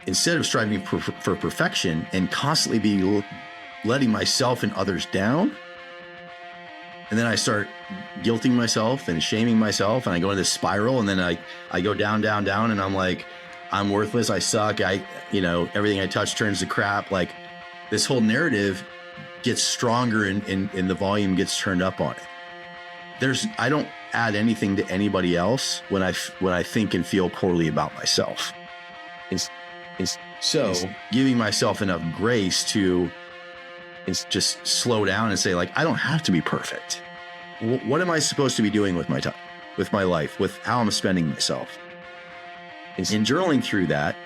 instead of striving for perfection and constantly be letting myself and others down, and then I start guilting myself and shaming myself, and I go into this spiral, and then I go down, and I'm like, I'm worthless, I suck, everything I touch turns to crap. Like, this whole narrative gets stronger and the volume gets turned up on it. I don't add anything to anybody else when I think and feel poorly about myself. So giving myself enough grace to just slow down and say, like, I don't have to be perfect. What am I supposed to be doing with my time, with my life, with how I'm spending myself? In journaling through that,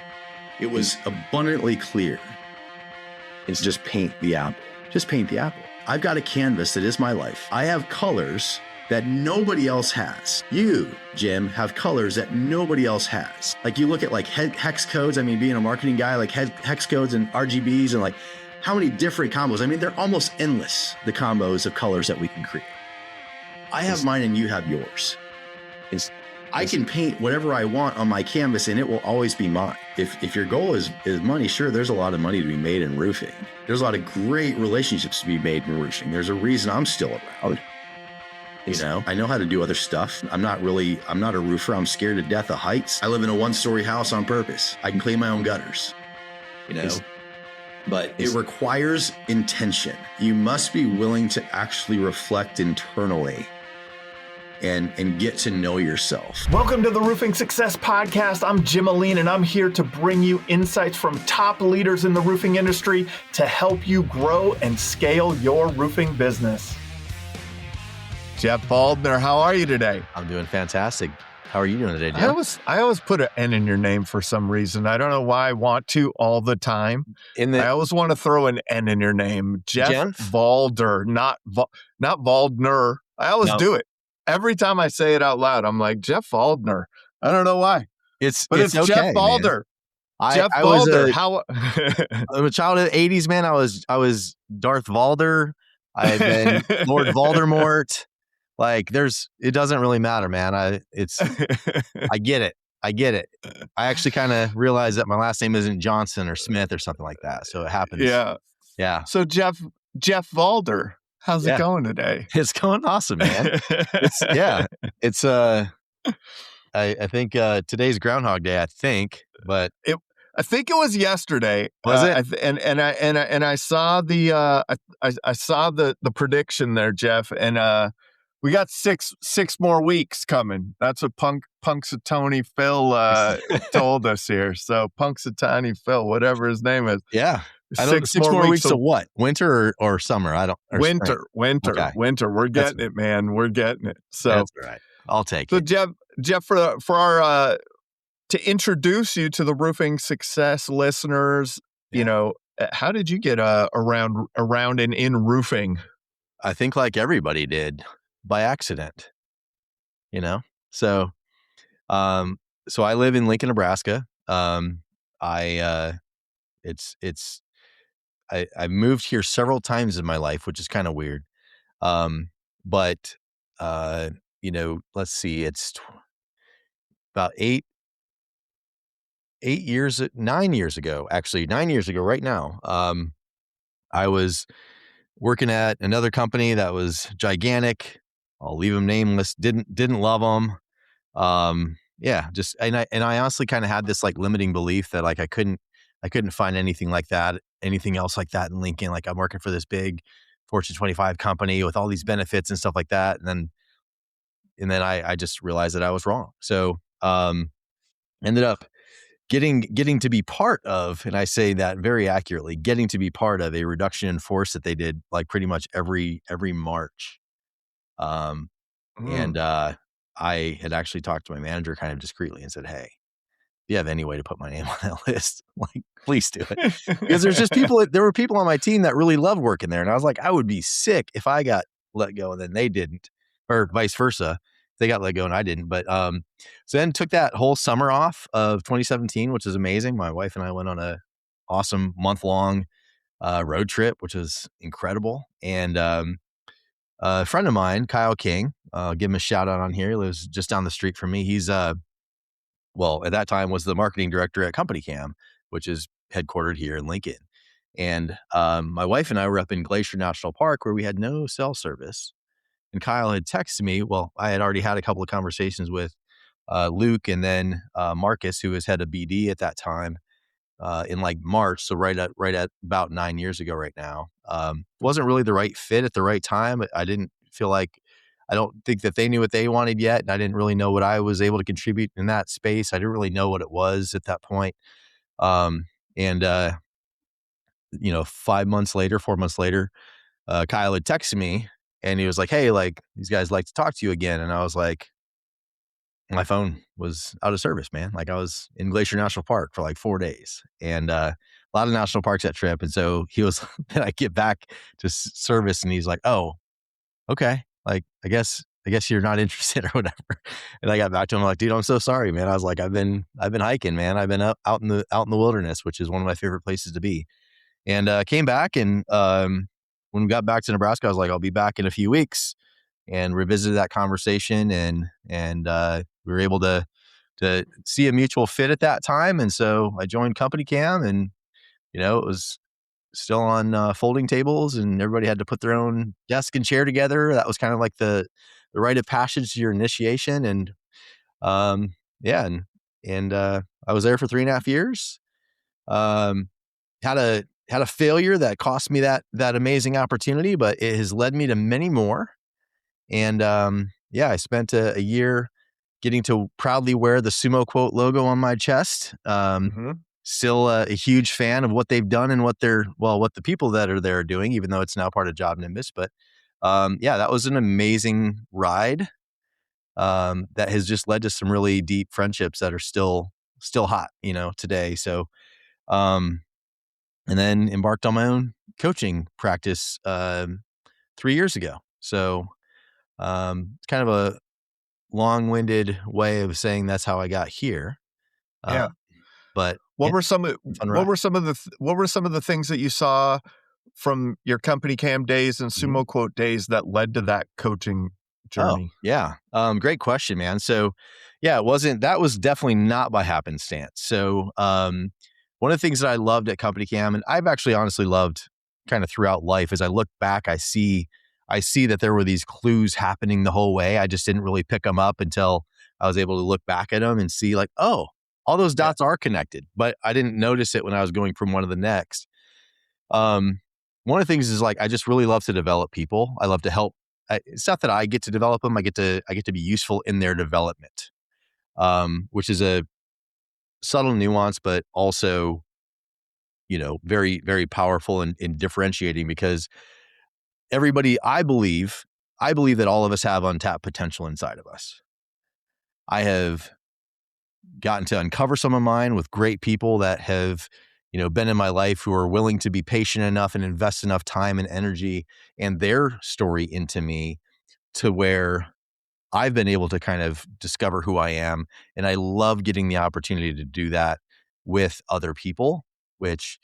it was abundantly clear. It's just paint the apple. Just paint the apple. I've got a canvas that is my life. I have colors that nobody else has. You, Jim, have colors that nobody else has. Like, you look at like hex codes. I mean, being a marketing guy, like hex codes and RGBs and like how many different combos. I mean, they're almost endless, the combos of colors that we can create. I have mine and you have yours. I can paint whatever I want on my canvas and it will always be mine. If your goal is money, sure, there's a lot of money to be made in roofing. There's a lot of great relationships to be made in roofing. There's a reason I'm still around. I know how to do other stuff. I'm not a roofer. I'm scared to death of heights. I live in a 1-story house on purpose. I can clean my own gutters, but it requires intention. You must be willing to actually reflect internally and get to know yourself. Welcome to the Roofing Success Podcast. I'm Jim Ahlin, and I'm here to bring you insights from top leaders in the roofing industry to help you grow and scale your roofing business. Jeff Valder, how are you today? I'm doing fantastic. How are you doing today, Jim? I always put an N in your name for some reason. I don't know why I want to all the time. I always want to throw an N in your name. Jeff Valder, not Valdner. I always do it. Every time I say it out loud, I'm like, Jeff Valder. I don't know why. It's okay, Jeff Valder. Jeff Valder. I'm a child of the 80s, man. I was Darth Valder. I've been Lord Voldemort. Like, it doesn't really matter, man. I get it. I actually kind of realized that my last name isn't Johnson or Smith or something like that. So it happens. Yeah. So Jeff Valder, how's it going today? It's going awesome, man. I think today's Groundhog Day, I think it was yesterday. Was it? I saw the prediction there, Jeff, and we got six more weeks coming. That's what Punxsutawney Phil told us here. So Punxsutawney Phil, whatever his name is. Yeah. Six more weeks to what? Winter or summer? Winter. Okay. Winter. We're getting it, man. We're getting it. So that's right. I'll take it. So Jeff, for our to introduce you to the Roofing Success listeners, how did you get around and in roofing? I think like everybody did, by accident. So I live in Lincoln, Nebraska. I moved here several times in my life, which is kind of weird. But let's see, it's about 9 years ago right now. I was working at another company that was gigantic. I'll leave them nameless. Didn't love them. I honestly kind of had this like limiting belief that like I couldn't find anything else like that in Lincoln. Like, I'm working for this big Fortune 25 company with all these benefits and stuff like that. And then I just realized that I was wrong. So, ended up getting to be part of, and I say that very accurately, getting to be part of a reduction in force that they did like pretty much every March. And I had actually talked to my manager kind of discreetly and said, hey, if you have any way to put my name on that list, like, please do it. Because there were people on my team that really loved working there. And I was like, I would be sick if I got let go and then they didn't, or vice versa. They got let go and I didn't. But so then took that whole summer off of 2017, which is amazing. My wife and I went on a awesome month-long road trip, which was incredible. And a friend of mine, Kyle King, I'll give him a shout out on here. He lives just down the street from me. He's at that time was the marketing director at Company Cam, which is headquartered here in Lincoln. And my wife and I were up in Glacier National Park where we had no cell service. And Kyle had texted me. Well, I had already had a couple of conversations with Luke and then Marcus, who was head of BD at that time, in like March. So right at about 9 years ago right now. Wasn't really the right fit at the right time. I didn't feel like, I don't think that they knew what they wanted yet. And I didn't really know what I was able to contribute in that space. I didn't really know what it was at that point. And 4 months later, Kyle had texted me and he was like, hey, like these guys like to talk to you again. And I was like, my phone was out of service, man. Like I was in Glacier National Park for like 4 days and a lot of national parks that trip. And so he was, then I get back to service and he's like, oh, okay. Like, I guess you're not interested or whatever. And I got back to him like, dude, I'm so sorry, man. I was like, I've been hiking, man. I've been out in the wilderness, which is one of my favorite places to be. And came back and when we got back to Nebraska, I was like, I'll be back in a few weeks, and revisited that conversation and we were able to see a mutual fit at that time. And so I joined Company Cam, and it was still on folding tables, and everybody had to put their own desk and chair together. That was kind of like the rite of passage to your initiation. And I was there for 3.5 years. Had a failure that cost me that amazing opportunity, but it has led me to many more. And I spent a year getting to proudly wear the Sumo Quote logo on my chest. Still a huge fan of what they've done and what the people that are there are doing, even though it's now part of Job Nimbus. But that was an amazing ride that has just led to some really deep friendships that are still hot, today. So, and then embarked on my own coaching practice 3 years ago. So it's kind of a long-winded way of saying that's how I got here. But what were some of the things that you saw from your Company Cam days and Sumo Quote days that led to that coaching journey? Great question, man. So that was definitely not by happenstance. So one of the things that I loved at Company Cam, and I've actually honestly loved kind of throughout life, as I look back, I see that there were these clues happening the whole way. I just didn't really pick them up until I was able to look back at them and see like, oh, all those dots are connected, but I didn't notice it when I was going from one to the next. One of the things is like, I just really love to develop people. I love to help. It's not that I get to develop them. I get to be useful in their development, which is a subtle nuance, but also, very, very powerful in differentiating, because everybody, I believe that all of us have untapped potential inside of us. I have gotten to uncover some of mine with great people that have, been in my life, who are willing to be patient enough and invest enough time and energy and their story into me, to where I've been able to kind of discover who I am. And I love getting the opportunity to do that with other people, which,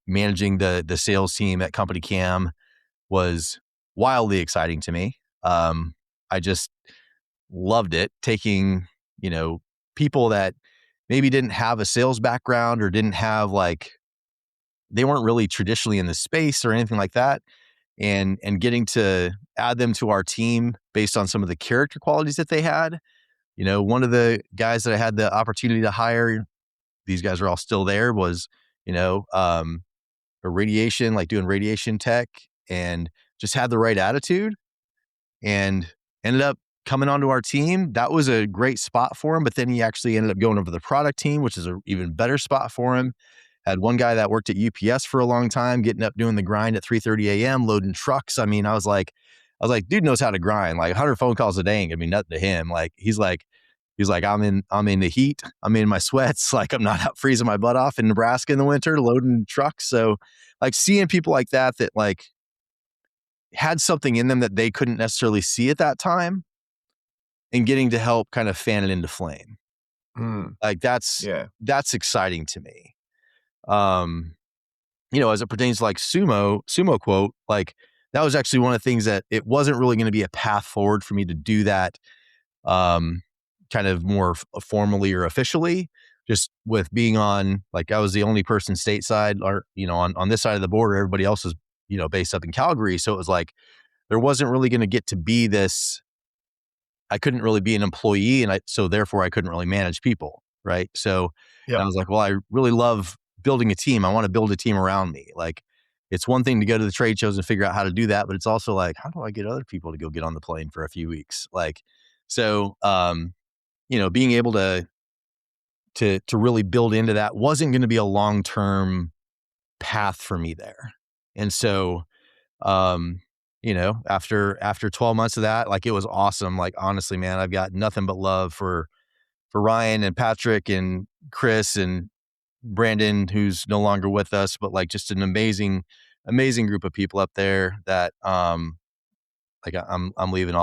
managing the sales team at Company Cam was wildly exciting to me. I just loved it, taking, people that maybe didn't have a sales background or didn't have they weren't really traditionally in the space or anything like that, and getting to add them to our team based on some of the character qualities that they had. One of the guys that I had the opportunity to hire, these guys are all still there, was, a radiation, doing radiation tech, and just had the right attitude and ended up coming onto our team. That was a great spot for him. But then he actually ended up going over the product team, which is an even better spot for him. Had one guy that worked at UPS for a long time, getting up doing the grind at 3:30 a.m., loading trucks. I mean, I was like, dude knows how to grind. 100 phone calls a day ain't gonna be nothing to him. He's like, I'm in the heat. I'm in my sweats. I'm not out freezing my butt off in Nebraska in the winter, loading trucks. So seeing people like that had something in them that they couldn't necessarily see at that time, and getting to help kind of fan it into flame. That's exciting to me. As it pertains to Sumo Quote, that was actually one of the things that it wasn't really going to be a path forward for me to do that kind of more formally or officially. just with being on, like, I was the only person stateside, or, on this side of the border, everybody else was, based up in Calgary. So it was like, there wasn't really going to get to be this, I couldn't really be an employee. So therefore I couldn't really manage people. Right. So I was like, well, I really love building a team. I want to build a team around me. Like, it's one thing to go to the trade shows and figure out how to do that, but it's also like, how do I get other people to go get on the plane for a few weeks? Like, so, being able to really build into that wasn't going to be a long-term path for me there. And so, after 12 months of that, like, it was awesome. Like, honestly, man, I've got nothing but love for Ryan and Patrick and Chris and Brandon, who's no longer with us, but like, just an amazing group of people up there that, like, I'm leaving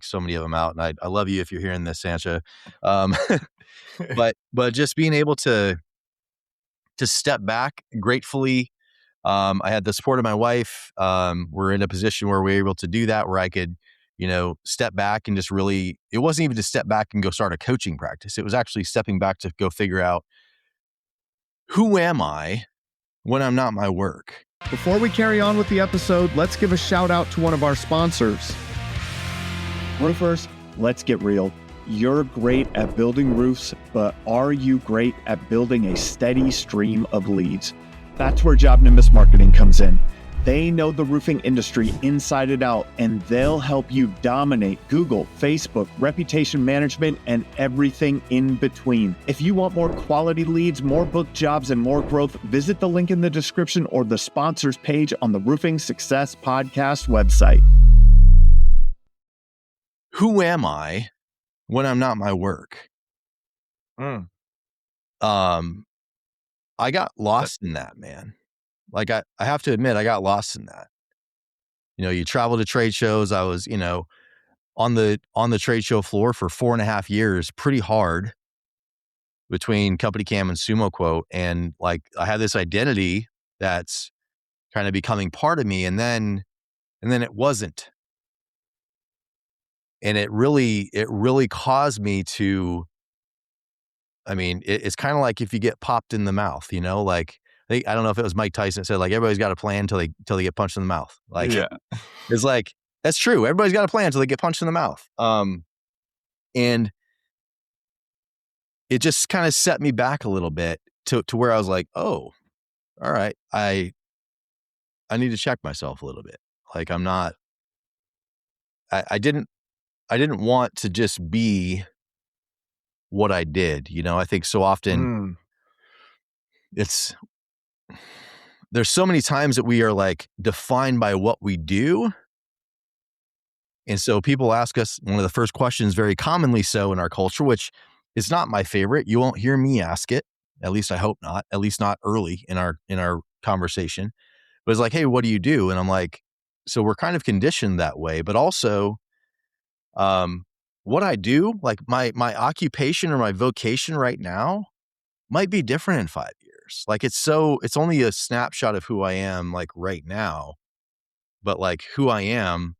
so many of them out, and I love you if you're hearing this, Sancha. But just being able to step back gratefully. I had the support of my wife. We're in a position where we're able to do that, where I could, step back and just really, it wasn't even to step back and go start a coaching practice. It was actually stepping back to go figure out, who am I when I'm not my work? Before we carry on with the episode, let's give a shout out to one of our sponsors. Roofers, let's get real. You're great at building roofs, but are you great at building a steady stream of leads? That's where Job Nimbus Marketing comes in. They know the roofing industry inside and out, and they'll help you dominate Google, Facebook, reputation management, and everything in between. If you want more quality leads, more booked jobs, and more growth, visit the link in the description or the sponsors page on the Roofing Success Podcast website. Who am I when I'm not my work? I got lost in that, man. Like, I have to admit, I got lost in that. You travel to trade shows. I was, on the trade show floor for 4.5 years, pretty hard, between Company Cam and Sumo Quote. And like, I had this identity that's kind of becoming part of me. And then it wasn't. And it really caused me to, it's kind of like if you get popped in the mouth, like, I don't know if it was Mike Tyson that said, like, everybody's got a plan until they get punched in the mouth. Like, yeah. It's like, that's true. Everybody's got a plan until they get punched in the mouth. And it just kind of set me back a little bit to where I was like, oh, all right. I need to check myself a little bit. Like, I'm not, I didn't want to just be what I did. I think so often there's so many times that we are like defined by what we do. And so people ask us, one of the first questions, very commonly so in our culture, which is not my favorite. You won't hear me ask it. At least I hope not, at least not early in our conversation. But it's like, hey, what do you do? And I'm like, so we're kind of conditioned that way, but also, what I do, like my occupation or my vocation right now might be different in 5 years. Like, it's only a snapshot of who I am, like, right now, but like, who I am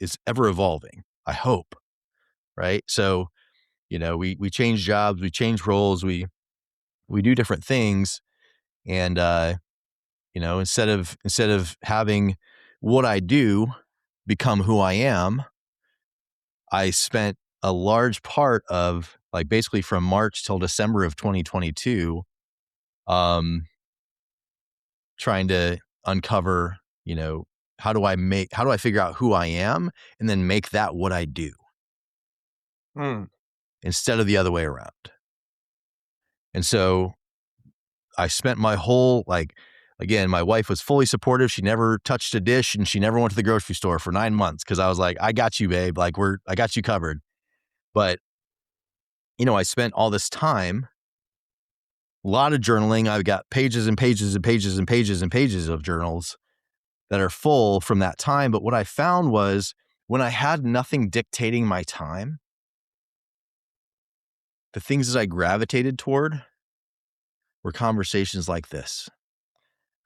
is ever evolving, I hope. Right. So, we change jobs, we change roles, we do different things. And, instead of having what I do become who I am, I spent a large part of, like, basically from March till December of 2022, trying to uncover, how do I figure out who I am and then make that what I do instead of the other way around. And so I spent my whole, like, again, my wife was fully supportive. She never touched a dish and she never went to the grocery store for 9 months. 'Cause I was like, I got you, babe. Like, I got you covered. But, I spent all this time, a lot of journaling. I've got pages and pages and pages and pages and pages of journals that are full from that time. But what I found was, when I had nothing dictating my time, the things that I gravitated toward were conversations like this.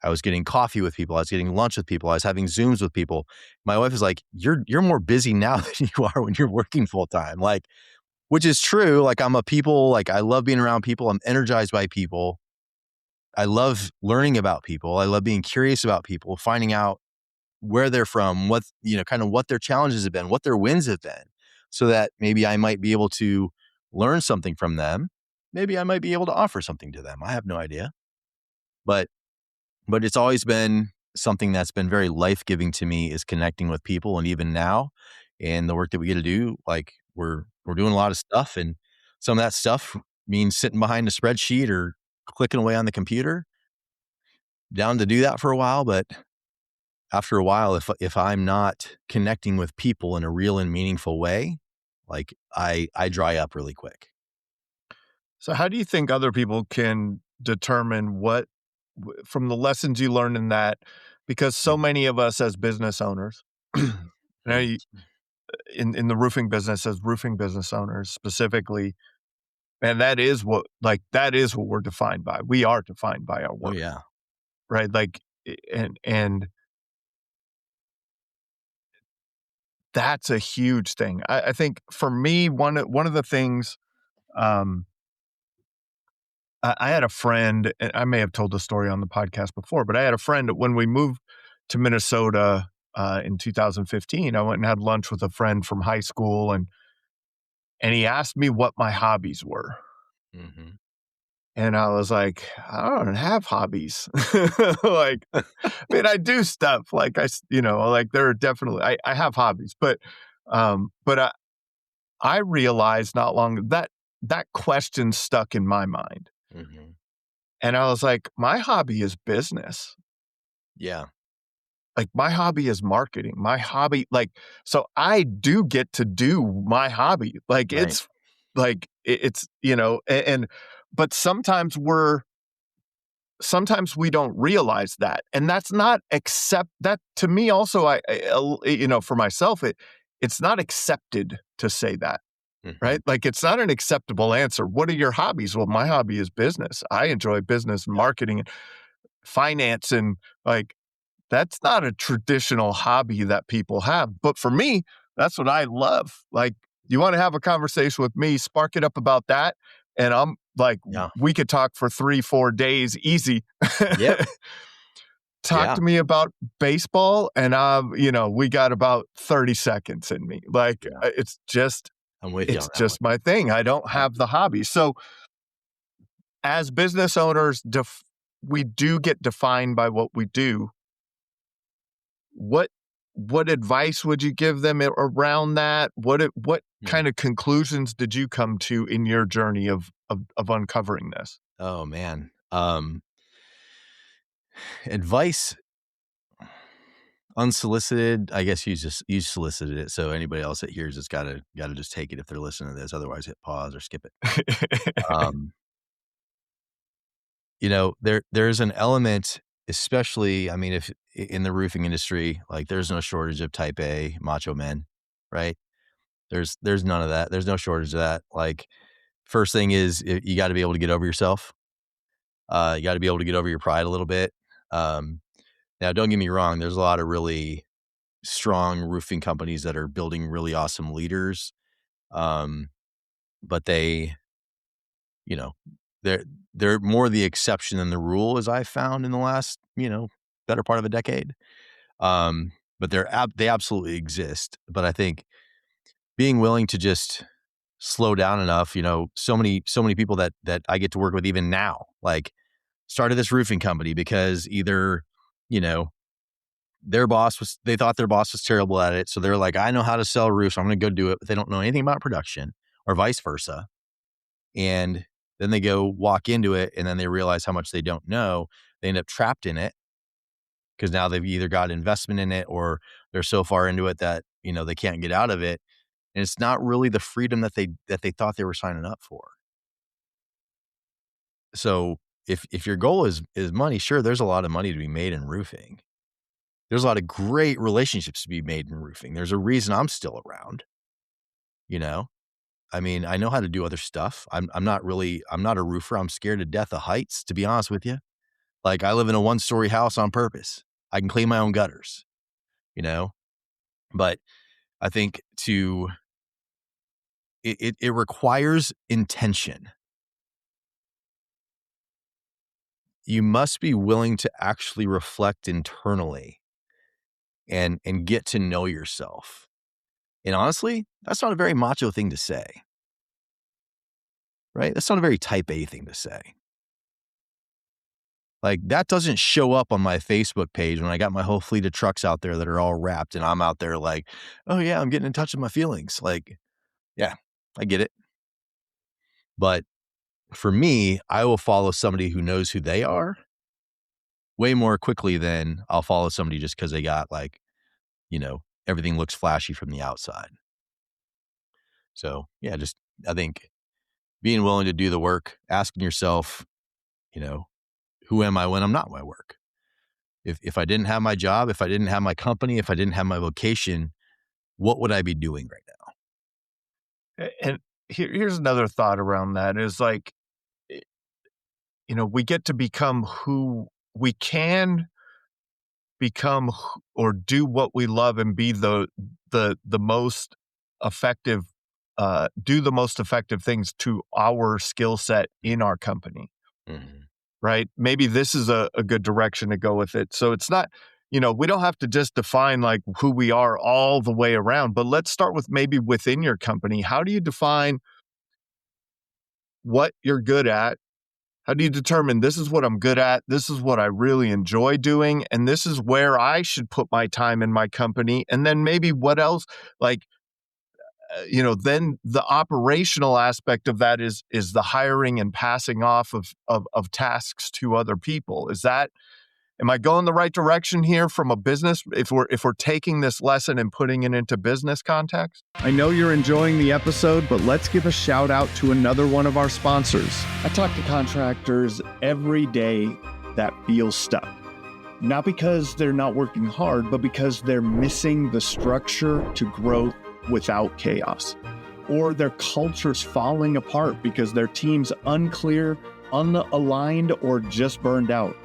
I was getting coffee with people. I was getting lunch with people. I was having Zooms with people. My wife is like, you're more busy now than you are when you're working full time. Like, which is true. Like I'm a people, like I love being around people. I'm energized by people. I love learning about people. I love being curious about people, finding out where they're from, what, kind of what their challenges have been, what their wins have been, so that maybe I might be able to learn something from them. Maybe I might be able to offer something to them. I have no idea. But it's always been something that's been very life-giving to me, is connecting with people. And even now, in the work that we get to do, like we're doing a lot of stuff, and some of that stuff means sitting behind a spreadsheet or clicking away on the computer. Down to do that for a while, but after a while, if I'm not connecting with people in a real and meaningful way, like I dry up really quick. So how do you think other people can determine from the lessons you learned in that? Because so many of us as business owners, in the roofing business, as roofing business owners specifically, and that is what we're defined by. We are defined by our work. Oh yeah. Right. Like, and that's a huge thing. I think for me, one of the things, I had a friend, and I may have told the story on the podcast before, but I had a friend when we moved to Minnesota in 2015. I went and had lunch with a friend from high school, and he asked me what my hobbies were. Mm-hmm. And I was like, I don't have hobbies. Like, I mean, I do stuff like like there are definitely, I have hobbies, but I realized not long that question stuck in my mind. Mm-hmm. And I was like, my hobby is business. Yeah. Like my hobby is marketing. My hobby, like, so I do get to do my hobby. Like Right. it's like, it's, but sometimes we don't realize that. And that's not that to me also, I for myself, it's not accepted to say that. Mm-hmm. Right? Like it's not an acceptable answer. What are your hobbies? Well, my hobby is business. I enjoy business and marketing and finance, and like that's not a traditional hobby that people have. But for me, that's what I love. Like you want to have a conversation with me, spark it up about that. And I'm like, we could talk for 3-4 days easy. Yep. Talk to me about baseball, and we got about 30 seconds in me. Like it's just, I'm with you. It's just my thing. I don't have the hobby. So as business owners, we do get defined by what we do. What advice would you give them around that? What kind of conclusions did you come to in your journey of uncovering this? Oh man. Advice unsolicited, I guess you solicited it. So anybody else that hears it's gotta just take it if they're listening to this. Otherwise hit pause or skip it. There's an element, especially, I mean, if in the roofing industry, like there's no shortage of type A macho men, right? There's none of that. There's no shortage of that. Like first thing is you got to be able to get over yourself. You got to be able to get over your pride a little bit. Now don't get me wrong. There's a lot of really strong roofing companies that are building really awesome leaders. But they, they're more the exception than the rule, as I've found in the last, better part of a decade. But they absolutely exist. But I think being willing to just slow down enough, so many people that I get to work with even now, like started this roofing company because either, they thought their boss was terrible at it. So they're like, I know how to sell roofs. I'm going to go do it. But they don't know anything about production, or vice versa. And then they go walk into it, and then they realize how much they don't know. They end up trapped in it because now they've either got investment in it, or they're so far into it that, they can't get out of it. And it's not really the freedom that they thought they were signing up for. So if your goal is money, sure, there's a lot of money to be made in roofing. There's a lot of great relationships to be made in roofing. There's a reason I'm still around. I mean, I know how to do other stuff. I'm not a roofer. I'm scared to death of heights, to be honest with you. Like I live in a 1-story house on purpose. I can clean my own gutters, but I think to it requires intention. You must be willing to actually reflect internally and get to know yourself. And honestly, that's not a very macho thing to say, right? That's not a very type A thing to say. Like, that doesn't show up on my Facebook page when I got my whole fleet of trucks out there that are all wrapped and I'm out there like, oh yeah, I'm getting in touch with my feelings. Like, yeah, I get it. But for me, I will follow somebody who knows who they are way more quickly than I'll follow somebody just because they got like, everything looks flashy from the outside. So yeah, I think being willing to do the work, asking yourself, who am I when I'm not my work? If I didn't have my job, if I didn't have my company, if I didn't have my vocation, what would I be doing right now? And here's another thought around that is like, we get to become who we can become or do what we love and be the most effective, do the most effective things to our skill set in our company. Mm-hmm. Right? Maybe this is a good direction to go with it. So it's not, we don't have to just define like who we are all the way around, but let's start with maybe within your company. How do you define what you're good at? How do you determine this is what I'm good at? This is what I really enjoy doing. And this is where I should put my time in my company. And then maybe what else, like, then the operational aspect of that is the hiring and passing off of tasks to other people. Am I going the right direction here from a business? If we're taking this lesson and putting it into business context? I know you're enjoying the episode, but let's give a shout out to another one of our sponsors. I talk to contractors every day that feel stuck. Not because they're not working hard, but because they're missing the structure to growth without chaos, or their culture's falling apart because their team's unclear, unaligned, or just burned out.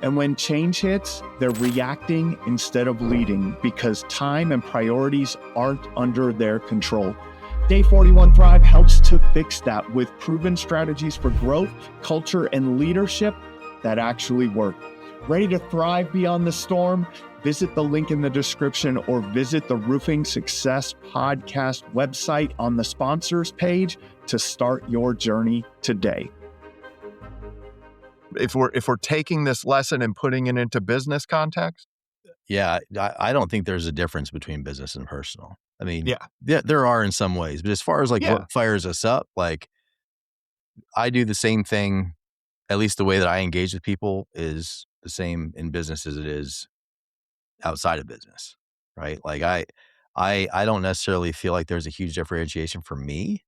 And when change hits, they're reacting instead of leading because time and priorities aren't under their control. Day 41 Thrive helps to fix that with proven strategies for growth, culture, and leadership that actually work. Ready to thrive beyond the storm? Visit the link in the description or visit the Roofing Success Podcast website on the sponsors page to start your journey today. If we're taking this lesson and putting it into business context? Yeah, I don't think there's a difference between business and personal. I mean, yeah, there are in some ways, but as far as what fires us up, like I do the same thing, at least the way that I engage with people is the same in business as it is outside of business, right? Like I don't necessarily feel like there's a huge differentiation for me.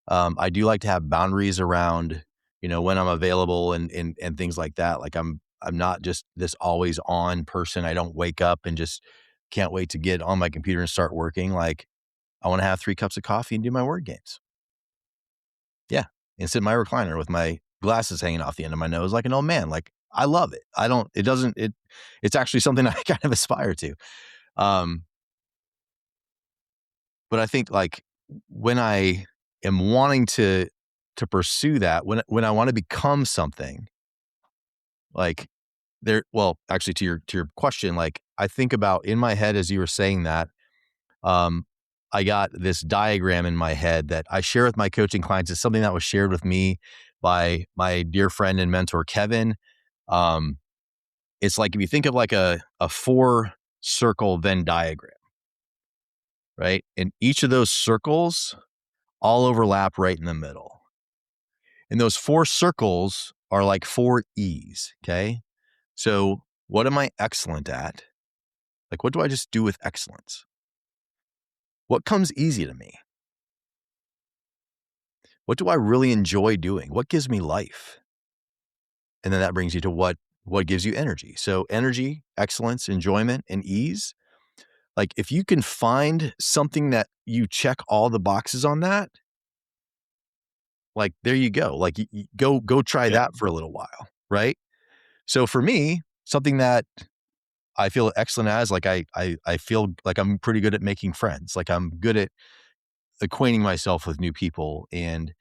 I do like to have boundaries around, when I'm available and things like that. Like I'm not just this always on person. I don't wake up and just can't wait to get on my computer and start working. Like I want to have 3 cups of coffee and do my word games. Yeah. And sit in my recliner with my glasses hanging off the end of my nose like an old man. Like I love it. It's actually something I kind of aspire to. But I think like when I am wanting to pursue that, when I want to become something like actually to your question, like I think about in my head, as you were saying that, I got this diagram in my head that I share with my coaching clients. It's something that was shared with me by my dear friend and mentor, Kevin. It's like, if you think of like a 4-circle Venn diagram, right? And each of those circles all overlap right in the middle. And those 4 circles are like 4 E's. Okay. So what am I excellent at? Like, what do I just do with excellence? What comes easy to me? What do I really enjoy doing? What gives me life? And then that brings you to what gives you energy. So energy, excellence, enjoyment, and ease. Like if you can find something that you check all the boxes on that, like there you go. Like you go try that for a little while, right? So for me, something that I feel excellent as, like I feel like I'm pretty good at making friends. Like I'm good at acquainting myself with new people, and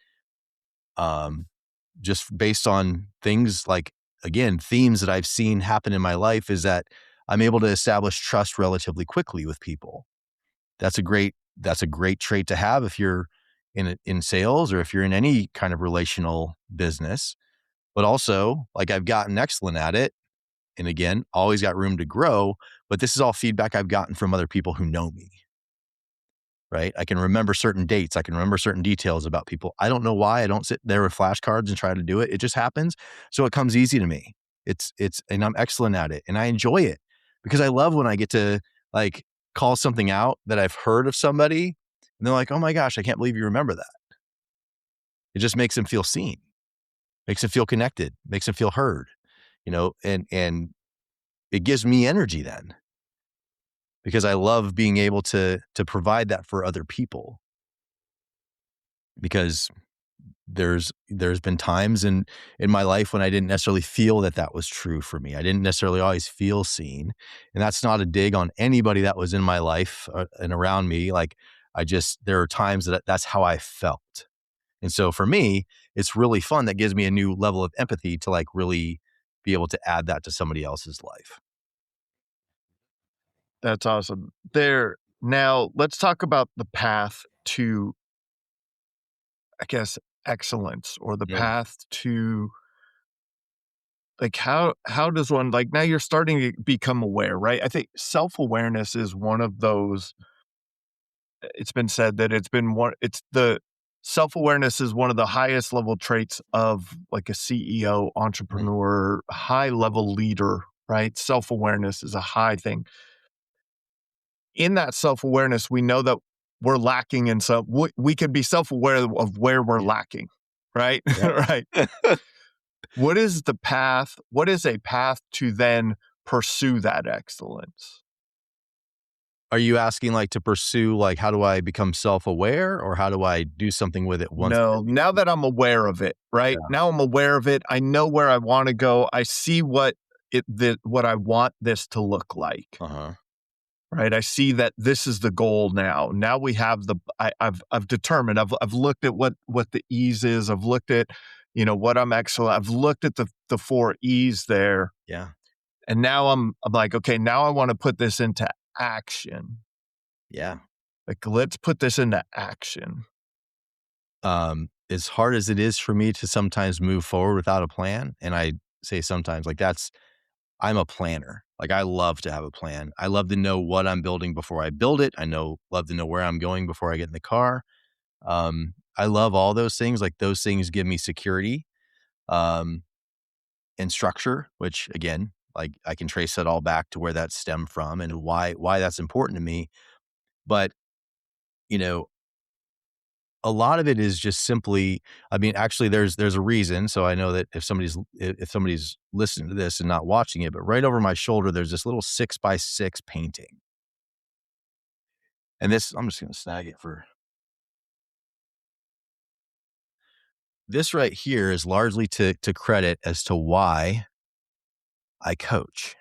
just based on things like, again, themes that I've seen happen in my life, is that I'm able to establish trust relatively quickly with people. That's a great trait to have if you're in sales, or if you're in any kind of relational business. But also, like, I've gotten excellent at it, and again, always got room to grow. But this is all feedback I've gotten from other people who know me. Right? I can remember certain dates. I can remember certain details about people. I don't know why. I don't sit there with flashcards and try to do it. It just happens. So it comes easy to me. And I'm excellent at it, and I enjoy it, because I love when I get to, like, call something out that I've heard of somebody, and they're like, "Oh my gosh, I can't believe you remember that." It just makes them feel seen, makes them feel connected, makes them feel heard, and it gives me energy then, because I love being able to provide that for other people. Because there's been times in my life when I didn't necessarily feel that was true for me. I didn't necessarily always feel seen, and that's not a dig on anybody that was in my life and around me. Like, there are times that's how I felt. And so for me, it's really fun. That gives me a new level of empathy to, like, really be able to add that to somebody else's life. That's awesome. Now let's talk about the path to, I guess, excellence, or the path to, like, how does one, like, now you're starting to become aware, right? I think self-awareness is one of those, it's been said that self-awareness is one of the highest level traits of, like, a CEO, entrepreneur, high level leader, right? Self-awareness is a high thing. In that self-awareness, we know that we're lacking in some, we can be self-aware of where we're lacking, right? Right. What is a path to then pursue that excellence? Are you asking, like, to pursue, like, how do I become self-aware, or how do I do something with it once? No, now that I'm aware of it, right? Yeah. Now I'm aware of it. I know where I want to go. I see what I want this to look like. Uh-huh. Right. I see that this is the goal now. Now we have I've determined, I've looked at what the ease is. I've looked at, what I'm excellent. I've looked at the 4 E's there. Yeah. And now I'm like, okay, now I want to put this into action. Yeah. Like, let's put this into action. As hard as it is for me to sometimes move forward without a plan, and I say sometimes, like, I'm a planner. Like, I love to have a plan. I love to know what I'm building before I build it. Love to know where I'm going before I get in the car. I love all those things. Like, those things give me security, and structure, which, again, like, I can trace that all back to where that stemmed from and why that's important to me. But, a lot of it is just simply, I mean, actually there's a reason. So I know that if somebody's listening to this and not watching it, but right over my shoulder, there's this little 6x6 painting. And this, I'm just going to snag it for this right here, is largely to credit as to why I coach.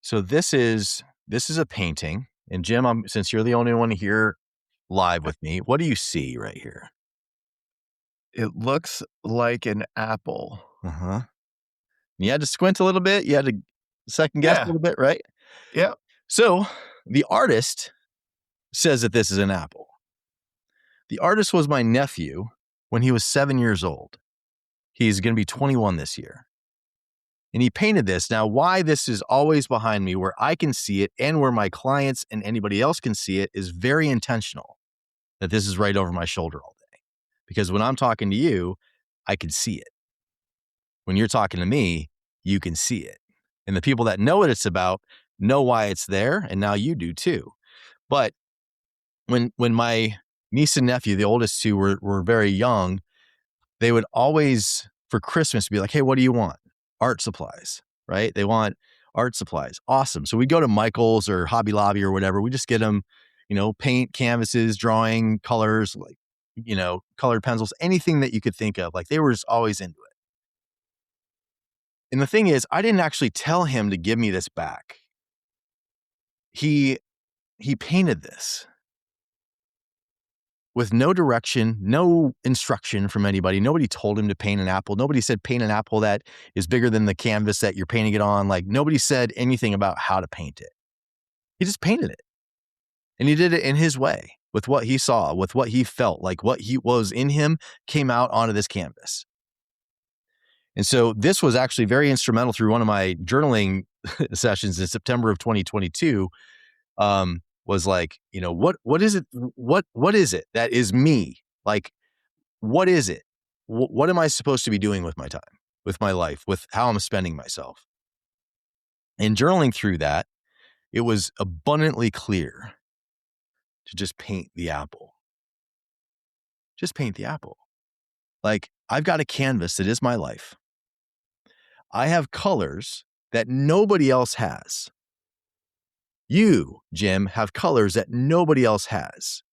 So this is a painting, and Jim, since you're the only one here live with me, what do you see right here? It looks like an apple. Uh-huh. You had to squint a little bit. You had to second guess a little bit, right? Yeah. So the artist says that this is an apple. The artist was my nephew when he was 7 years old. He's going to be 21 this year. And he painted this. Now, why this is always behind me, where I can see it and where my clients and anybody else can see it, is very intentional, that this is right over my shoulder all day. Because when I'm talking to you, I can see it. When you're talking to me, you can see it. And the people that know what it's about know why it's there, and now you do too. But when my niece and nephew, the oldest two, were very young, they would always, for Christmas, be like, "Hey, what do you want?" Art supplies, right? They want art supplies. Awesome. So we go to Michael's or Hobby Lobby or whatever. We just get them, paint, canvases, drawing, colors, like, colored pencils, anything that you could think of. Like, they were just always into it. And the thing is, I didn't actually tell him to give me this back. He painted this. with no direction, no instruction from anybody. Nobody told him to paint an apple. Nobody said paint an apple that is bigger than the canvas that you're painting it on. Like nobody said anything about how to paint it. He just painted it. And he did it in his way, with what he saw, with what he felt, like what he was in him came out onto this canvas. And so this was actually very instrumental through one of my journaling sessions in September of 2022. Was like, what is it? What is it that is me? Like, what is it? What am I supposed to be doing with my time, with my life, with how I'm spending myself? And journaling through that, it was abundantly clear to just paint the apple. Just paint the apple. Like, I've got a canvas that is my life. I have colors that nobody else has. You, Jim, have colors that nobody else has.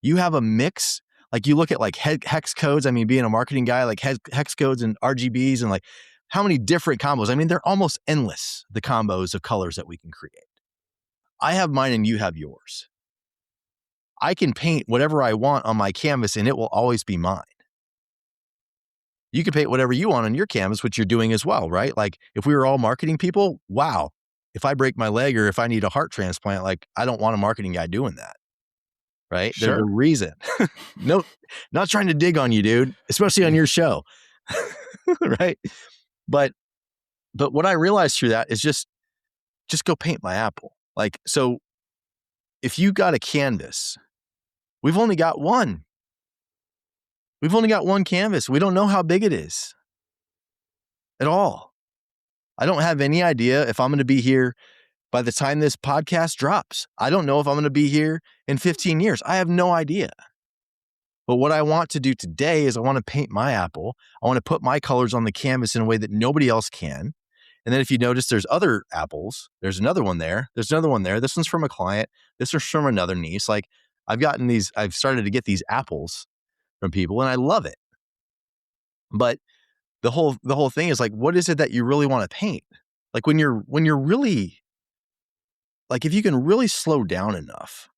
You have a mix. Like you look at like hex codes. I mean, being a marketing guy, like hex codes and RGBs and like how many different combos. I mean, they're almost endless, the combos of colors that we can create. I have mine and you have yours. I can paint whatever I want on my canvas and it will always be mine. You can paint whatever you want on your canvas, which you're doing as well, right? Like if we were all marketing people, wow. If I break my leg or if I need a heart transplant, like I don't want a marketing guy doing that, right? Sure. There's a reason. No, not trying to dig on you, dude, especially on your show, right? But what I realized through that is just go paint my apple. Like, so if you got a canvas, we've only got one. We've only got one canvas. We don't know how big it is at all. I don't have any idea if I'm going to be here by the time this podcast drops. I don't know if I'm going to be here in 15 years. I have no idea. But what I want to do today is I want to paint my apple. I want to put my colors on the canvas in a way that nobody else can. And then if you notice, there's other apples. There's another one there. There's another one there. This one's from a client. This is from another niece. Like I've started to get these apples from people and I love it. But the whole thing is like, what is it that you really want to paint? Like when you're really, like if you can really slow down enough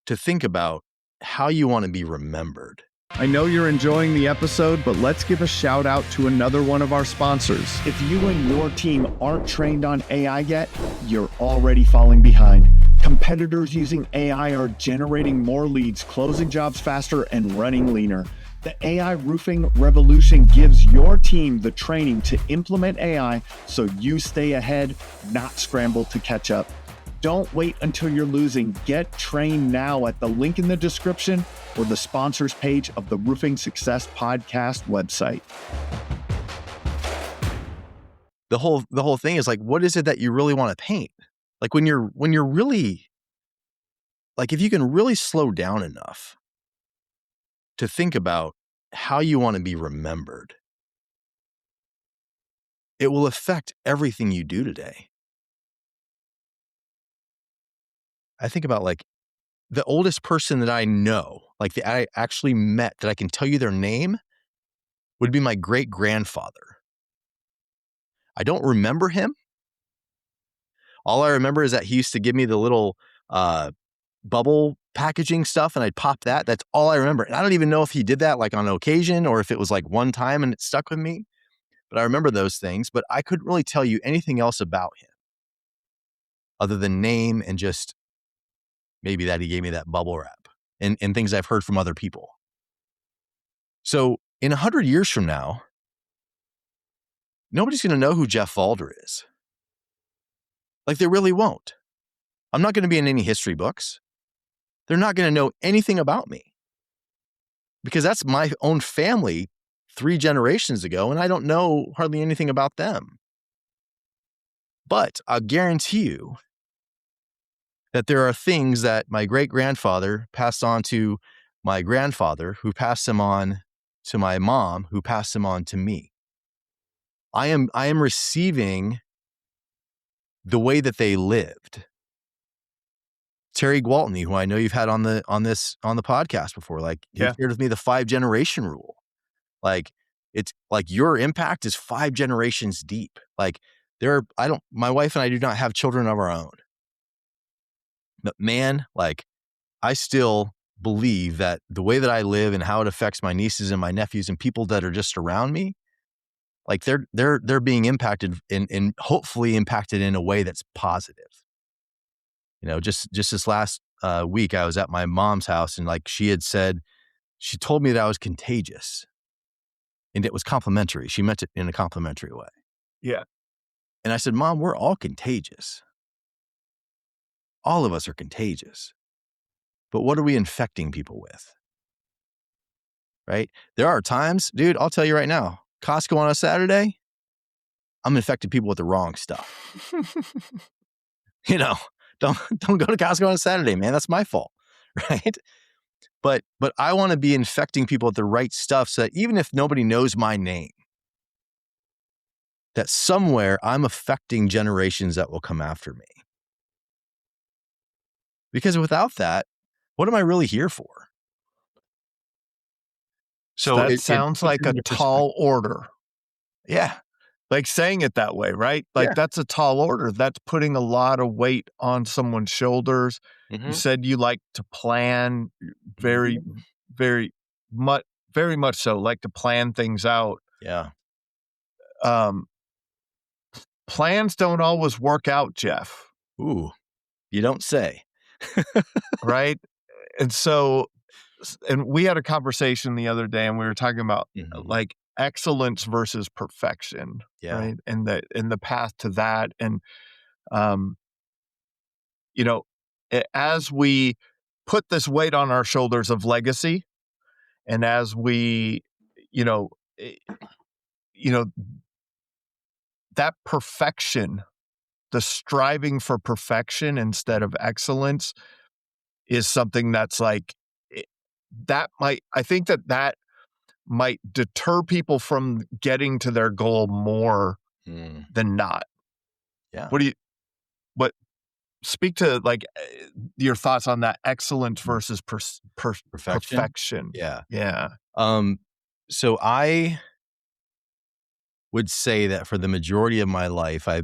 to think about how you want to be remembered. I know you're enjoying the episode, but let's give a shout out to another one of our sponsors. If you and your team aren't trained on AI yet, you're already falling behind. Competitors using AI are generating more leads, closing jobs faster, and running leaner. The AI roofing revolution gives your team the training to implement AI so you stay ahead, not scramble to catch up. Don't wait until you're losing. Get trained now at the link in the description or the sponsors page of the Roofing Success Podcast website. The whole thing is like, what is it that you really want to paint? Like when you're really, like if you can really slow down enough to think about how you want to be remembered, it will affect everything you do today. I think about like the oldest person that I know, like that I actually met, that I can tell you their name, would be my great grandfather. I don't remember him. All I remember is that he used to give me the little bubble packaging stuff and I'd pop that. That's all I remember. And I don't even know if he did that like on occasion or if it was like one time and it stuck with me. But I remember those things, but I couldn't really tell you anything else about him other than name and just maybe that he gave me that bubble wrap and things I've heard from other people. So in 100 years from now, nobody's going to know who Jeff Valder is. Like they really won't. I'm not going to be in any history books. They're not going to know anything about me because that's my own family 3 generations ago, and I don't know hardly anything about them. But I'll guarantee you that there are things that my great-grandfather passed on to my grandfather, who passed them on to my mom, who passed them on to me. I am receiving the way that they lived. Terry Gwaltney, who I know you've had on the podcast before, like he shared with me the 5-generation rule. Like it's like your impact is 5 generations deep. Like my wife and I do not have children of our own. But man, like I still believe that the way that I live and how it affects my nieces and my nephews and people that are just around me, like they're being impacted and hopefully impacted in a way that's positive. You know, just this last week, I was at my mom's house and like she told me that I was contagious, and it was complimentary. She meant it in a complimentary way. Yeah. And I said, Mom, we're all contagious. All of us are contagious. But what are we infecting people with? Right? There are times, dude, I'll tell you right now, Costco on a Saturday, I'm infecting people with the wrong stuff. You know, don't go to Costco on a Saturday, man. That's my fault. Right? But I want to be infecting people with the right stuff so that even if nobody knows my name, that somewhere I'm affecting generations that will come after me. Because without that, what am I really here for? So that sounds like a tall order. Yeah. Like saying it that way, right? Like that's a tall order. That's putting a lot of weight on someone's shoulders. You said you like to plan very much so, like to plan things out. Yeah. Plans don't always work out, Jeff. Ooh, you don't say. Right? And so, and we had a conversation the other day and we were talking about like excellence versus perfection, right? And the path to that. And, you know, as we put this weight on our shoulders of legacy, and as we, that perfection, the striving for perfection instead of excellence is something that's like, I think that might deter people from getting to their goal more than not. Yeah. Speak to like your thoughts on that excellence versus perfection. Yeah. Yeah. So I would say that for the majority of my life, I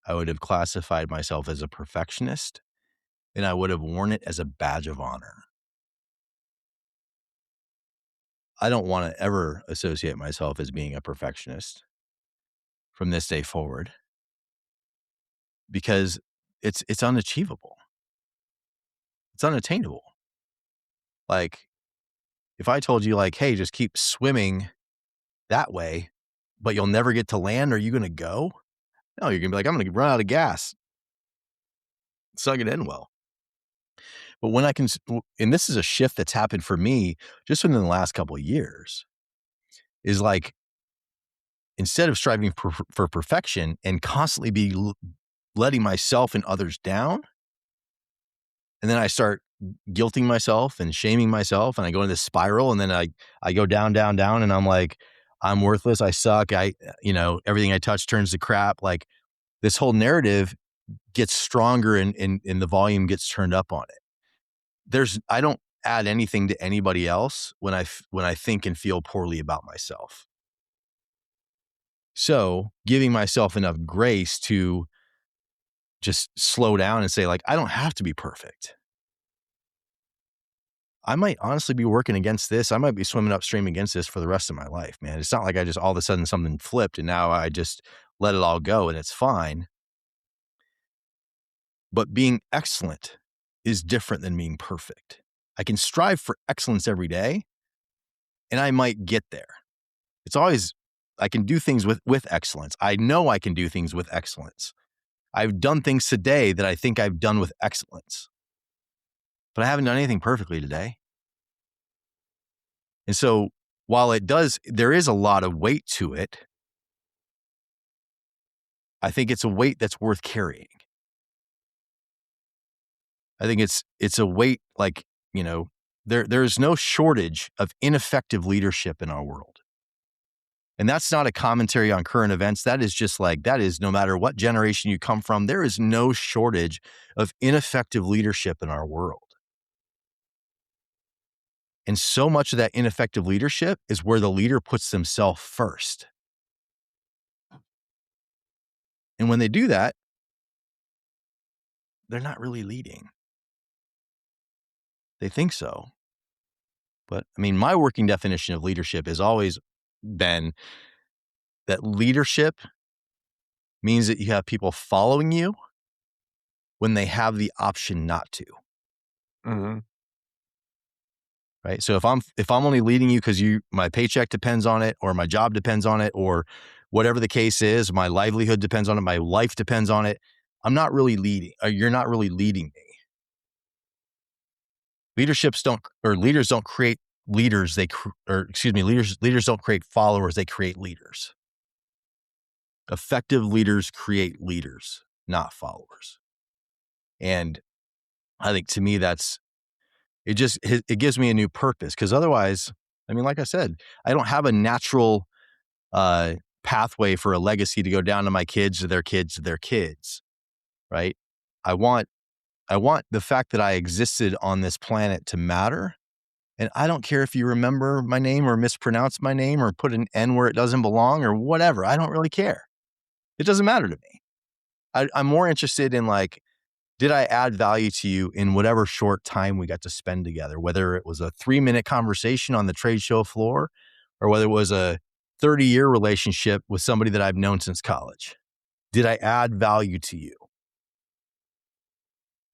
would have classified myself as a perfectionist, and I would have worn it as a badge of honor. I don't want to ever associate myself as being a perfectionist from this day forward, because it's unachievable. It's unattainable. Like, if I told you like, hey, just keep swimming that way, but you'll never get to land, are you going to go? No, you're going to be like, I'm going to run out of gas. It's not going to end well. But when I can, and this is a shift that's happened for me just within the last couple of years, is like, instead of striving for perfection and constantly be letting myself and others down, and then I start guilting myself and shaming myself, and I go into this spiral, and then I go down, and I'm like, I'm worthless, I suck, everything I touch turns to crap. Like, this whole narrative gets stronger and the volume gets turned up on it. I don't add anything to anybody else when I think and feel poorly about myself. So giving myself enough grace to just slow down and say, like, I don't have to be perfect. I might honestly be working against this. I might be swimming upstream against this for the rest of my life, man. It's not like I just all of a sudden something flipped and now I just let it all go and it's fine. But being excellent is different than being perfect. I can strive for excellence every day, and I might get there. It's always, I can do things with excellence. I know I can do things with excellence. I've done things today that I think I've done with excellence, but I haven't done anything perfectly today. And so while there is a lot of weight to it, I think it's a weight that's worth carrying. I think it's a weight, like, there's no shortage of ineffective leadership in our world. And that's not a commentary on current events. That is just like, that is no matter what generation you come from, there is no shortage of ineffective leadership in our world. And so much of that ineffective leadership is where the leader puts themselves first. And when they do that, they're not really leading. they think so. But I mean, my working definition of leadership has always been that leadership means that you have people following you when they have the option not to. Mm-hmm. Right. So if I'm only leading you because my paycheck depends on it, or my job depends on it, or whatever the case is, my livelihood depends on it, my life depends on it, I'm not really leading. You're not really leading me. Leaders don't create leaders. Leaders don't create followers. They create leaders. Effective leaders create leaders, not followers. And I think to me, it gives me a new purpose, because otherwise, I mean, like I said, I don't have a natural pathway for a legacy to go down to my kids, to their kids, to their kids, right? I want the fact that I existed on this planet to matter. And I don't care if you remember my name or mispronounce my name or put an N where it doesn't belong or whatever. I don't really care. It doesn't matter to me. I'm more interested in, like, did I add value to you in whatever short time we got to spend together, whether it was a 3-minute conversation on the trade show floor or whether it was a 30-year relationship with somebody that I've known since college. Did I add value to you?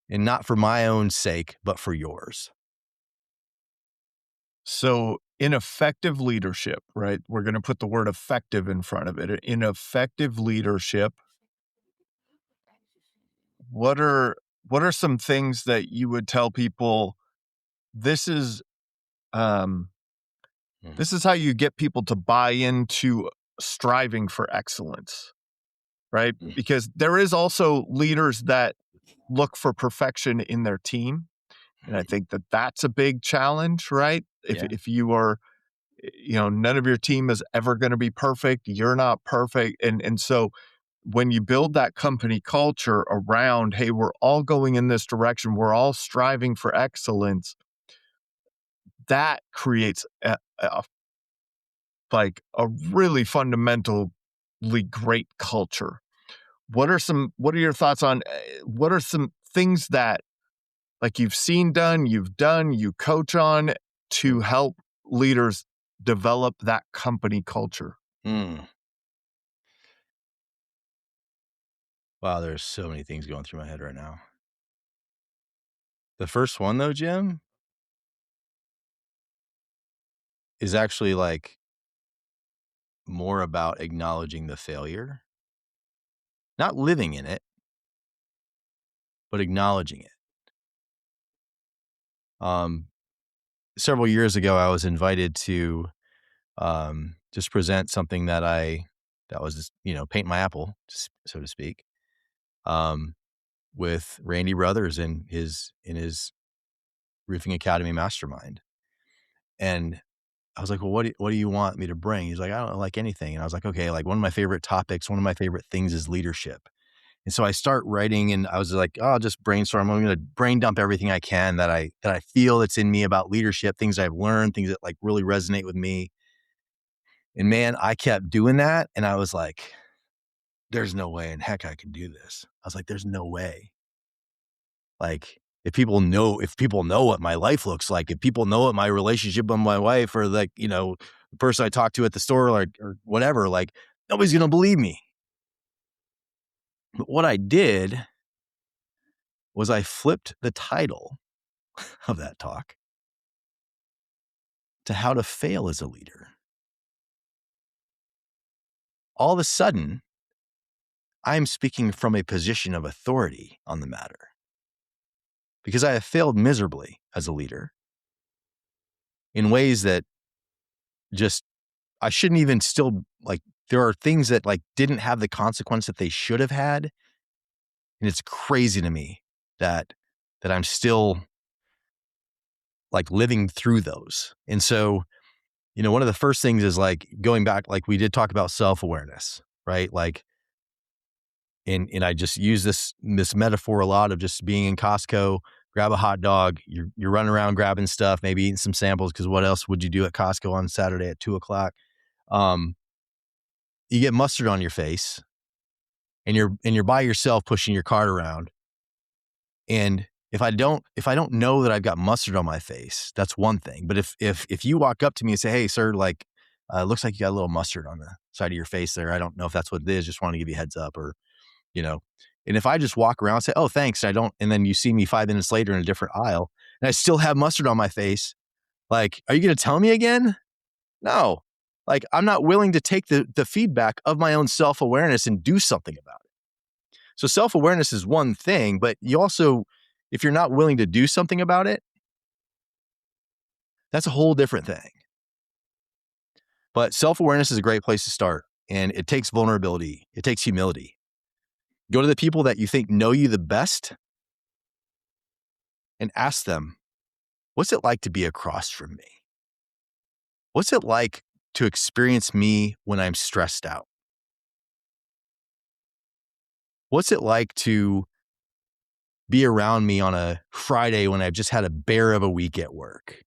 And not for my own sake, but for yours. So in effective leadership, right? We're going to put the word effective in front of it. In effective leadership, what are some things that you would tell people? This is how you get people to buy into striving for excellence, right? Because there is also leaders that look for perfection in their team. And I think that that's a big challenge, right? If you are, none of your team is ever going to be perfect. You're not perfect. And so when you build that company culture around, hey, we're all going in this direction, we're all striving for excellence, that creates a really fundamentally great culture. What are your thoughts on what are some things that, like, you've seen done, you coach on to help leaders develop that company culture? Wow, there's so many things going through my head right now. The first one, though, Jim, is actually, like, more about acknowledging the failure, not living in it, but acknowledging it. Several years ago, I was invited to just present something that was, paint my apple, so to speak, with Randy Brothers in his Roofing Academy mastermind. And I was like, well, what do you want me to bring? He's like, I don't like anything. And I was like, okay, like, one of my favorite topics, one of my favorite things is leadership. And so I start writing, and I was like, oh, I'll just brainstorm. I'm going to brain dump everything I can that I feel that's in me about leadership, things I've learned, things that, like, really resonate with me. And man, I kept doing that. And I was like, there's no way in heck I can do this. I was like, there's no way. Like, if people know what my life looks like, if people know what my relationship with my wife, or, like, the person I talk to at the store, or whatever, like, nobody's going to believe me. But what I did was I flipped the title of that talk to how to fail as a leader. All of a sudden, I'm speaking from a position of authority on the matter, because I have failed miserably as a leader in ways that just, I shouldn't even still, like, there are things that, like, didn't have the consequence that they should have had. And it's crazy to me that I'm still, like, living through those. And so, one of the first things is, like, going back, like, we did talk about self-awareness, right? Like, and I just use this metaphor a lot of just being in Costco, grab a hot dog, you're running around grabbing stuff, maybe eating some samples, because what else would you do at Costco on Saturday at 2:00? You get mustard on your face, and you're by yourself pushing your cart around. And if I don't know that I've got mustard on my face, that's one thing. But if you walk up to me and say, hey, sir, like, looks like you got a little mustard on the side of your face there. I don't know if that's what it is. Just want to give you a heads up, or, and if I just walk around and say, oh, thanks. And then you see me 5 minutes later in a different aisle and I still have mustard on my face. Like, are you going to tell me again? No. Like, I'm not willing to take the feedback of my own self-awareness and do something about it. So self-awareness is one thing, but you also, if you're not willing to do something about it, that's a whole different thing. But self-awareness is a great place to start. And it takes vulnerability. It takes humility. Go to the people that you think know you the best and ask them, what's it like to be across from me? What's it like to experience me when I'm stressed out? What's it like to be around me on a Friday when I've just had a bear of a week at work?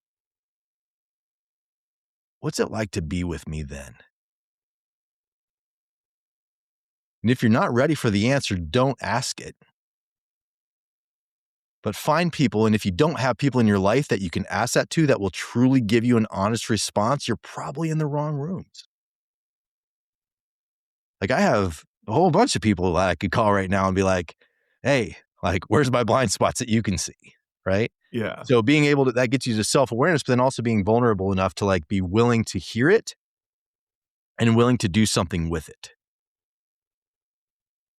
What's it like to be with me then? And if you're not ready for the answer, don't ask it. But find people, and if you don't have people in your life that you can ask that to that will truly give you an honest response, you're probably in the wrong rooms. Like, I have a whole bunch of people that I could call right now and be like, hey, like, where's my blind spots that you can see, right? Yeah. So being able to, that gets you to self-awareness, but then also being vulnerable enough to like be willing to hear it and willing to do something with it.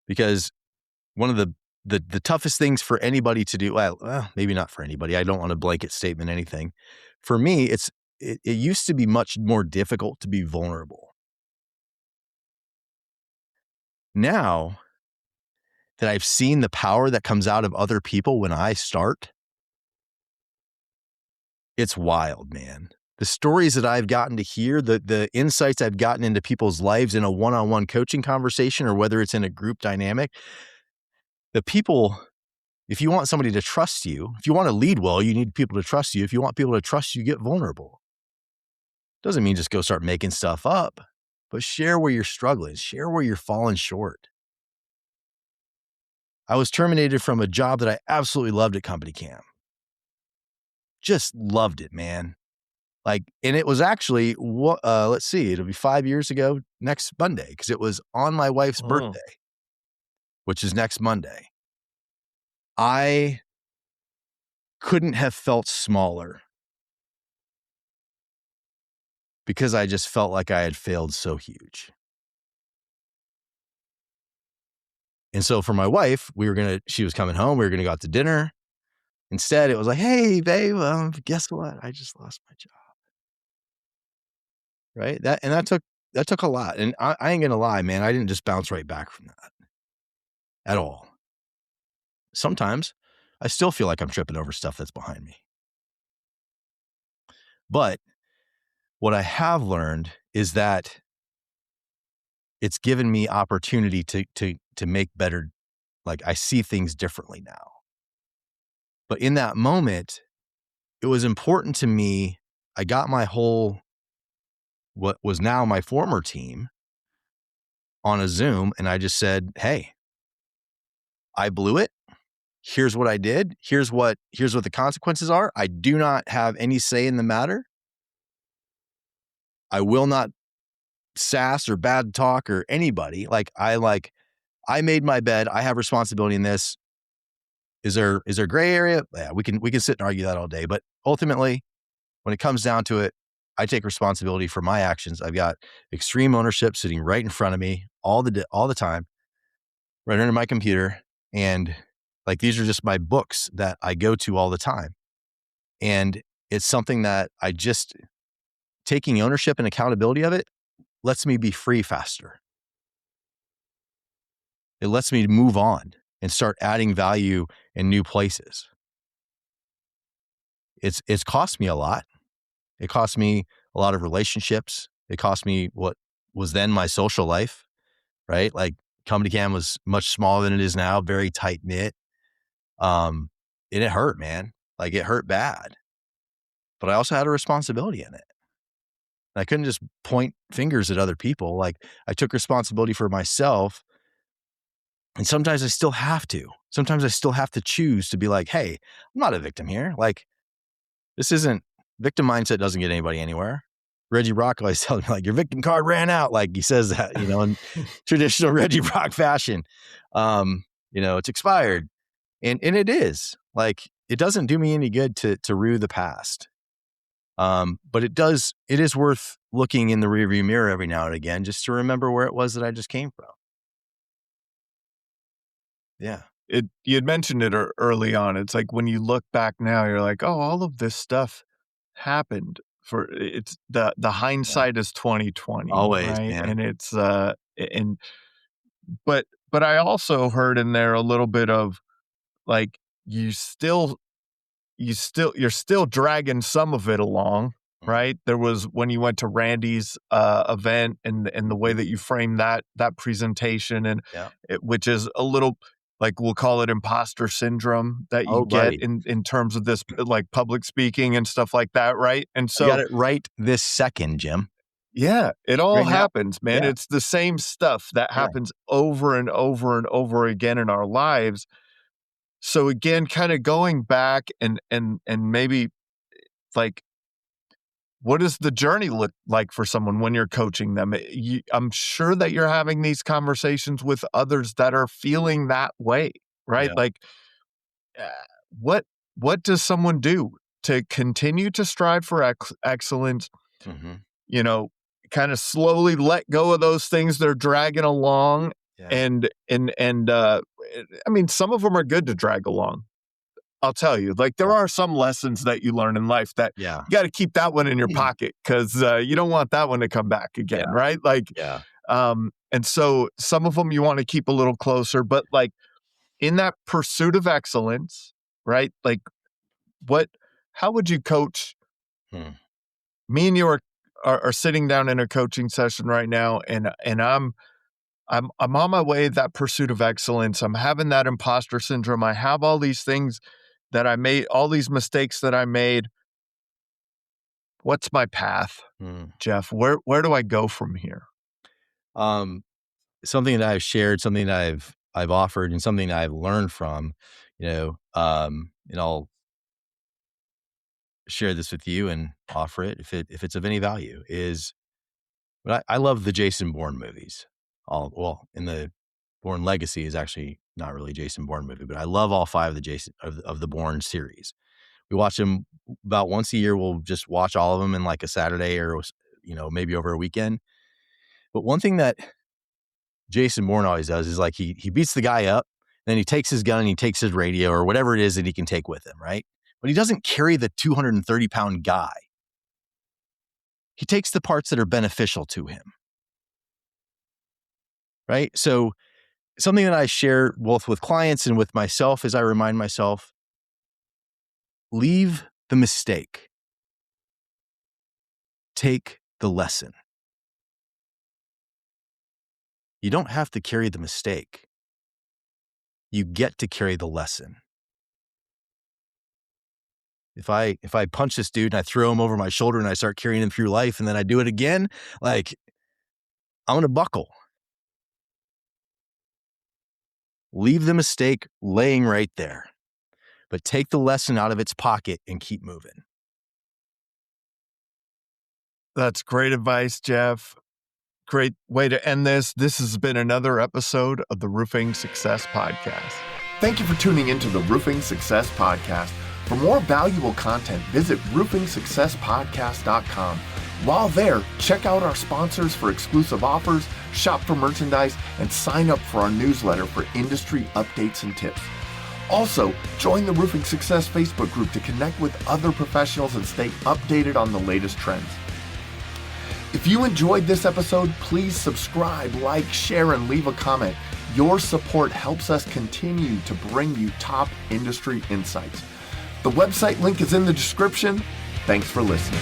Because one of the toughest things for anybody to do, well, maybe not for anybody, I don't want a blanket statement, anything. For me, it used to be much more difficult to be vulnerable. Now that I've seen the power that comes out of other people when I start, it's wild, man. The stories that I've gotten to hear, the insights I've gotten into people's lives in a one-on-one coaching conversation, or whether it's in a group dynamic, the people, if you want somebody to trust you, if you want to lead well, you need people to trust you. If you want people to trust you, get vulnerable. Doesn't mean just go start making stuff up, but share where you're struggling, share where you're falling short. I was terminated from a job that I absolutely loved at Company Cam. Just loved it, man. Like, and it was actually, let's see, it'll be 5 years ago next Monday, because it was on my wife's birthday, which is next Monday. I couldn't have felt smaller because I just felt like I had failed so huge. And so for my wife, she was coming home, we were going to go out to dinner. Instead, it was like, hey, babe, guess what? I just lost my job. Right? That took a lot. And I ain't going to lie, man, I didn't just bounce right back from that at all. Sometimes I still feel like I'm tripping over stuff that's behind me. But what I have learned is that it's given me opportunity to make better, like, I see things differently now. But in that moment, it was important to me. I got what was now my former team on a Zoom, and I just said, hey, I blew it. Here's what I did. Here's what the consequences are. I do not have any say in the matter. I will not sass or bad talk or anybody. I made my bed. I have responsibility in this. Is there gray area? Yeah, we can sit and argue that all day. But ultimately, when it comes down to it, I take responsibility for my actions. I've got extreme ownership sitting right in front of me all the time, right under my computer. And like, these are just my books that I go to all the time. And it's something that taking ownership and accountability of it lets me be free faster. It lets me move on and start adding value in new places. It's cost me a lot. It cost me a lot of relationships. It cost me what was then my social life, right? Like, Company Cam was much smaller than it is now, very tight knit. And it hurt, man. Like, it hurt bad. But I also had a responsibility in it. I couldn't just point fingers at other people. Like, I took responsibility for myself And sometimes I still have to. Sometimes I still have to choose to be like, hey, I'm not a victim here. Like, this isn't, victim mindset doesn't get anybody anywhere. Reggie Brock always tells me, like, your victim card ran out. Like, he says that, in traditional Reggie Brock fashion. It's expired. And it is. Like, it doesn't do me any good to rue the past. But it is worth looking in the rearview mirror every now and again just to remember where it was that I just came from. Yeah. You had mentioned it early on. It's like when you look back now, you're like, oh, all of this stuff happened. It's the hindsight is 2020. Always, right? man. And it's but I also heard in there a little bit of like you're still dragging some of it along, right? There was when you went to Randy's event and the way that you framed that presentation and which is a little, like, we'll call it imposter syndrome that you get in terms of this, like, public speaking and stuff like that, right? And so you got it right this second, Jim. Yeah, it all happens, man. Yeah. It's the same stuff that happens over and over and over again in our lives. So again, kind of going back and maybe like, what does the journey look like for someone when you're coaching them? I'm sure that you're having these conversations with others that are feeling that way, right? Yeah. Like, what does someone do to continue to strive for excellence? Mm-hmm. Kind of slowly let go of those things they're dragging along. Yeah. And I mean, some of them are good to drag along. I'll tell you, like, there are some lessons that you learn in life that you got to keep that one in your pocket because you don't want that one to come back again, right? Like, and so some of them you want to keep a little closer, but like in that pursuit of excellence, right? Like, how would you coach? Me and you are sitting down in a coaching session right now, and I'm on my way to that pursuit of excellence. I'm having that imposter syndrome. I have all these things that I made, all these mistakes that I made. What's my path, Jeff? Where do I go from here? Something that I've shared, something that I've offered, and something that I've learned from, and I'll share this with you and offer it if it's of any value. Is, but I love the Jason Bourne movies. In the Bourne Legacy is actually not really a Jason Bourne movie, but I love all 5 of the Bourne series. We watch them about once a year. We'll just watch all of them in like a Saturday or, maybe over a weekend. But one thing that Jason Bourne always does is like he beats the guy up, then he takes his gun and he takes his radio or whatever it is that he can take with him, right? But he doesn't carry the 230-pound guy. He takes the parts that are beneficial to him. Right? So something that I share both with clients and with myself is I remind myself, leave the mistake. Take the lesson. You don't have to carry the mistake. You get to carry the lesson. If I punch this dude and I throw him over my shoulder and I start carrying him through life and then I do it again, like, I'm going to buckle. Leave the mistake laying right there, but take the lesson out of its pocket and keep moving. That's great advice, Jeff. Great way to end this. This has been another episode of the Roofing Success Podcast. Thank you for tuning into the Roofing Success Podcast. For more valuable content, visit roofingsuccesspodcast.com. While there, check out our sponsors for exclusive offers, shop for merchandise, and sign up for our newsletter for industry updates and tips. Also, join the Roofing Success Facebook group to connect with other professionals and stay updated on the latest trends. If you enjoyed this episode, please subscribe, like, share, and leave a comment. Your support helps us continue to bring you top industry insights. The website link is in the description. Thanks for listening.